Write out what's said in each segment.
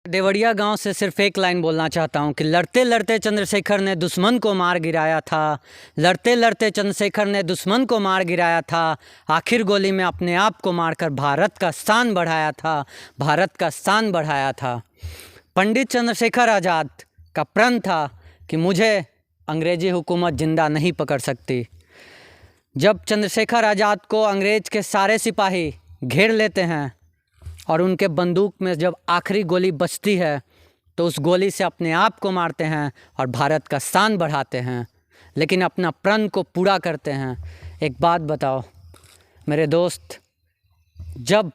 देवरिया गांव से सिर्फ एक लाइन बोलना चाहता हूं कि लड़ते लड़ते चंद्रशेखर ने दुश्मन को मार गिराया था। लड़ते लड़ते चंद्रशेखर ने दुश्मन को मार गिराया था। आखिर गोली में अपने आप को मारकर भारत का शान बढ़ाया था। भारत का शान बढ़ाया था। पंडित चंद्रशेखर आज़ाद का प्रण था कि मुझे अंग्रेज़ी हुकूमत जिंदा नहीं पकड़ सकती। जब चंद्रशेखर आज़ाद को अंग्रेज़ के सारे सिपाही घेर लेते हैं और उनके बंदूक में जब आखिरी गोली बचती है तो उस गोली से अपने आप को मारते हैं और भारत का शान बढ़ाते हैं, लेकिन अपना प्रण को पूरा करते हैं। एक बात बताओ मेरे दोस्त, जब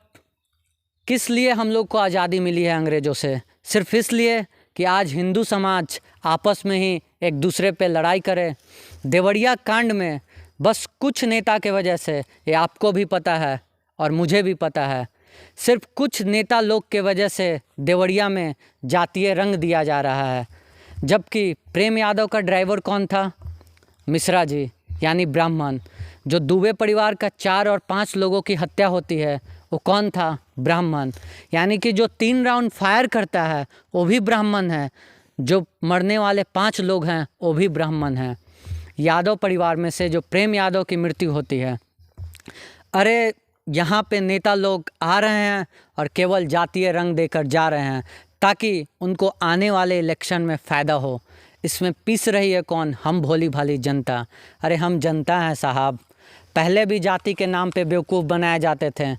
किस लिए हम लोग को आज़ादी मिली है अंग्रेज़ों से? सिर्फ इसलिए कि आज हिंदू समाज आपस में ही एक दूसरे पे लड़ाई करे। देवरिया कांड में बस कुछ नेता के वजह से, ये आपको भी पता है और मुझे भी पता है, सिर्फ कुछ नेता लोग के वजह से देवरिया में जातीय रंग दिया जा रहा है। जबकि प्रेम यादव का ड्राइवर कौन था? मिश्रा जी, यानी ब्राह्मण। जो दुबे परिवार का 4 और 5 लोगों की हत्या होती है वो कौन था? ब्राह्मण। यानी कि जो 3 राउंड फायर करता है वो भी ब्राह्मण है। जो मरने वाले 5 लोग हैं वो भी ब्राह्मण हैं। यादव परिवार में से जो प्रेम यादव की मृत्यु होती है, अरे यहाँ पे नेता लोग आ रहे हैं और केवल जातीय रंग देकर जा रहे हैं ताकि उनको आने वाले इलेक्शन में फ़ायदा हो। इसमें पीस रही है कौन? हम भोली भाली जनता। अरे हम जनता हैं साहब। पहले भी जाति के नाम पे बेवकूफ़ बनाए जाते थे,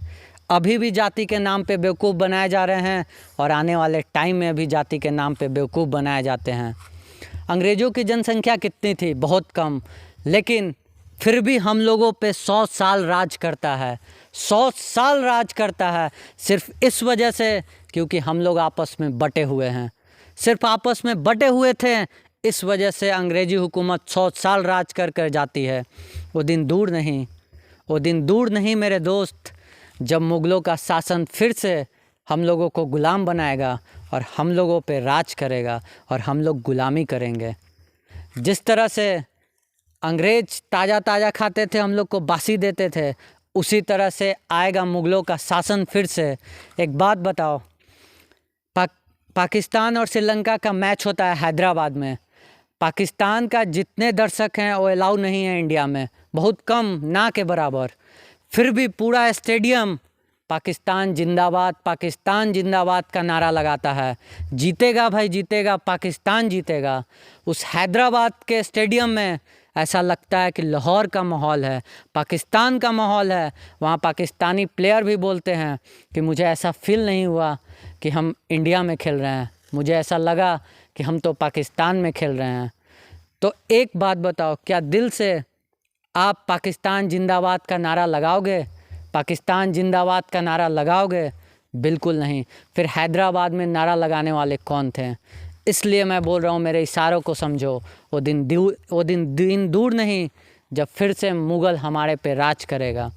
अभी भी जाति के नाम पे बेवकूफ़ बनाए जा रहे हैं और आने वाले टाइम में भी जाति के नाम पे बेवकूफ़ बनाए जाते हैं। अंग्रेज़ों की जनसंख्या कितनी थी? बहुत कम, लेकिन फिर भी हम लोगों पे 100 साल राज करता है। 100 साल राज करता है सिर्फ इस वजह से क्योंकि हम लोग आपस में बटे हुए हैं। सिर्फ आपस में बटे हुए थे, इस वजह से अंग्रेज़ी हुकूमत 100 साल राज कर जाती है। वो दिन दूर नहीं, वो दिन दूर नहीं मेरे दोस्त, जब मुग़लों का शासन फिर से हम लोगों को ग़ुलाम बनाएगा और हम लोगों पे राज करेगा और हम लोग ग़ुलामी करेंगे। जिस तरह से अंग्रेज़ ताज़ा ताज़ा खाते थे, हम लोग को बासी देते थे, उसी तरह से आएगा मुग़लों का शासन फिर से। एक बात बताओ, पाकिस्तान और श्रीलंका का मैच होता है हैदराबाद में। पाकिस्तान का जितने दर्शक हैं वो अलाउ नहीं है इंडिया में, बहुत कम, ना के बराबर। फिर भी पूरा स्टेडियम पाकिस्तान जिंदाबाद, पाकिस्तान जिंदाबाद का नारा लगाता है। जीतेगा भाई जीतेगा, पाकिस्तान जीतेगा। उस हैदराबाद के स्टेडियम में ऐसा लगता है कि लाहौर का माहौल है, पाकिस्तान का माहौल है। वहाँ पाकिस्तानी प्लेयर भी बोलते हैं कि मुझे ऐसा फील नहीं हुआ कि हम इंडिया में खेल रहे हैं, मुझे ऐसा लगा कि हम तो पाकिस्तान में खेल रहे हैं। तो एक बात बताओ, क्या दिल से आप पाकिस्तान जिंदाबाद का नारा लगाओगे? पाकिस्तान जिंदाबाद का नारा लगाओगे? बिल्कुल नहीं। फिर हैदराबाद में नारा लगाने वाले कौन थे? इसलिए मैं बोल रहा हूँ, मेरे इशारों को समझो। वो दिन दूर नहीं जब फिर से मुग़ल हमारे पे राज करेगा।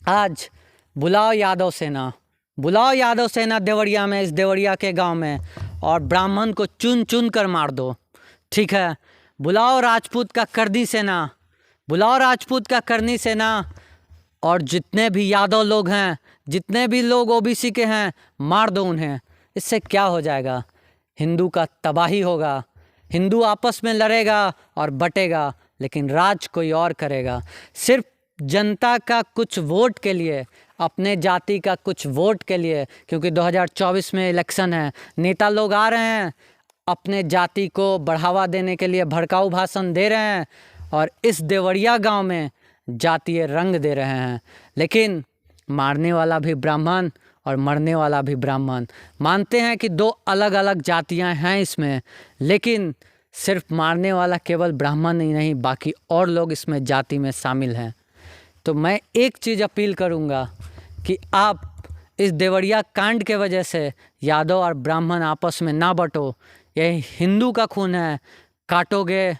आज बुलाओ यादव सेना, बुलाओ यादव सेना देवरिया में, इस देवरिया के गांव में, और ब्राह्मण को चुन चुन कर मार दो, ठीक है? बुलाओ राजपूत का करनी सेना, बुलाओ राजपूत का करनी सेना, और जितने भी यादव लोग हैं, जितने भी लोग ओबीसी के हैं, मार दो उन्हें। इससे क्या हो जाएगा? हिंदू का तबाही होगा। हिंदू आपस में लड़ेगा और बटेगा, लेकिन राज कोई और करेगा। सिर्फ जनता का कुछ वोट के लिए, अपने जाति का कुछ वोट के लिए, क्योंकि 2024 में इलेक्शन है, नेता लोग आ रहे हैं, अपने जाति को बढ़ावा देने के लिए भड़काऊ भाषण दे रहे हैं और इस देवरिया गांव में जातीय रंग दे रहे हैं। लेकिन मारने वाला भी ब्राह्मण और मरने वाला भी ब्राह्मण। मानते हैं कि 2 अलग अलग जातियां हैं इसमें, लेकिन सिर्फ मारने वाला केवल ब्राह्मण ही नहीं, बाकी और लोग इसमें जाति में शामिल हैं। तो मैं एक चीज़ अपील करूंगा कि आप इस देवरिया कांड के वजह से यादव और ब्राह्मण आपस में ना बटो। यह हिंदू का खून है, काटोगे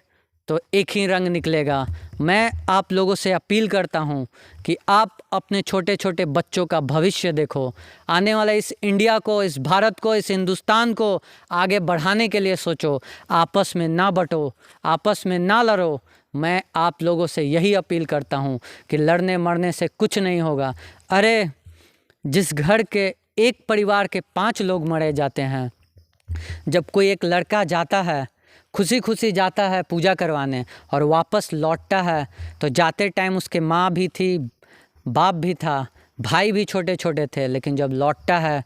तो एक ही रंग निकलेगा। मैं आप लोगों से अपील करता हूं कि आप अपने छोटे छोटे बच्चों का भविष्य देखो। आने वाला इस इंडिया को, इस भारत को, इस हिंदुस्तान को आगे बढ़ाने के लिए सोचो। आपस में ना बटो, आपस में ना लड़ो। मैं आप लोगों से यही अपील करता हूं कि लड़ने मरने से कुछ नहीं होगा। अरे जिस घर के एक परिवार के 5 लोग मरे जाते हैं, जब कोई एक लड़का जाता है, खुशी खुशी जाता है पूजा करवाने और वापस लौटता है, तो जाते टाइम उसके माँ भी थी, बाप भी था, भाई भी छोटे छोटे थे, लेकिन जब लौटता है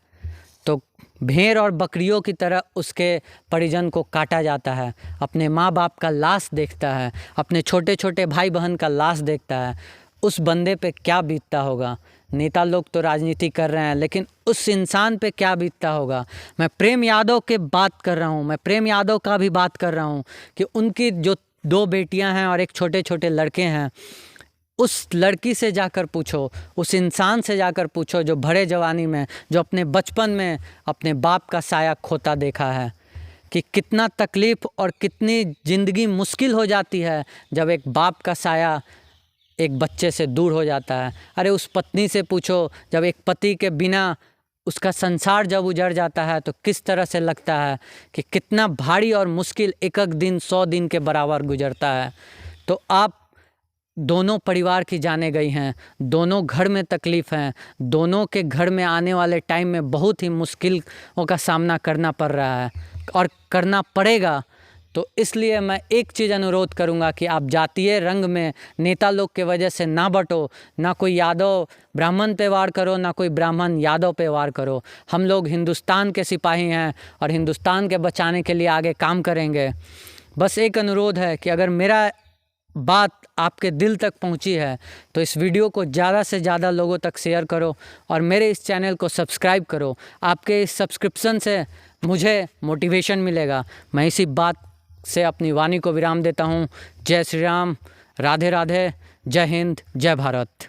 तो भेड़ और बकरियों की तरह उसके परिजन को काटा जाता है। अपने माँ बाप का लाश देखता है, अपने छोटे छोटे भाई बहन का लाश देखता है। उस बंदे पे क्या बीतता होगा। नेता लोग तो राजनीति कर रहे हैं, लेकिन उस इंसान पे क्या बीतता होगा। मैं प्रेम यादव के बात कर रहा हूँ, मैं प्रेम यादव का भी बात कर रहा हूँ कि उनकी जो 2 बेटियां हैं और एक छोटे छोटे लड़के हैं, उस लड़की से जाकर पूछो, उस इंसान से जाकर पूछो जो भरे जवानी में, जो अपने बचपन में अपने बाप का साया खोता देखा है, कि कितना तकलीफ़ और कितनी ज़िंदगी मुश्किल हो जाती है जब एक बाप का साया एक बच्चे से दूर हो जाता है। अरे उस पत्नी से पूछो, जब एक पति के बिना उसका संसार जब उजड़ जाता है तो किस तरह से लगता है कि कितना भारी और मुश्किल एक एक दिन 100 दिन के बराबर गुजरता है। तो आप दोनों परिवार की जाने गई हैं, दोनों घर में तकलीफ़ हैं, दोनों के घर में आने वाले टाइम में बहुत ही मुश्किलों का सामना करना पड़ रहा है और करना पड़ेगा। तो इसलिए मैं एक चीज़ अनुरोध करूंगा कि आप जातीय रंग में नेता लोग के वजह से ना बटो, ना कोई यादव ब्राह्मण पे वार करो, ना कोई ब्राह्मण यादव पे वार करो। हम लोग हिंदुस्तान के सिपाही हैं और हिंदुस्तान के बचाने के लिए आगे काम करेंगे। बस एक अनुरोध है कि अगर मेरा बात आपके दिल तक पहुंची है तो इस वीडियो को ज़्यादा से ज़्यादा लोगों तक शेयर करो और मेरे इस चैनल को सब्सक्राइब करो। आपके इस सब्सक्रिप्शन से मुझे मोटिवेशन मिलेगा। मैं इसी बात से अपनी वाणी को विराम देता हूँ। जय श्री राम, राधे राधे, जय हिंद, जय भारत।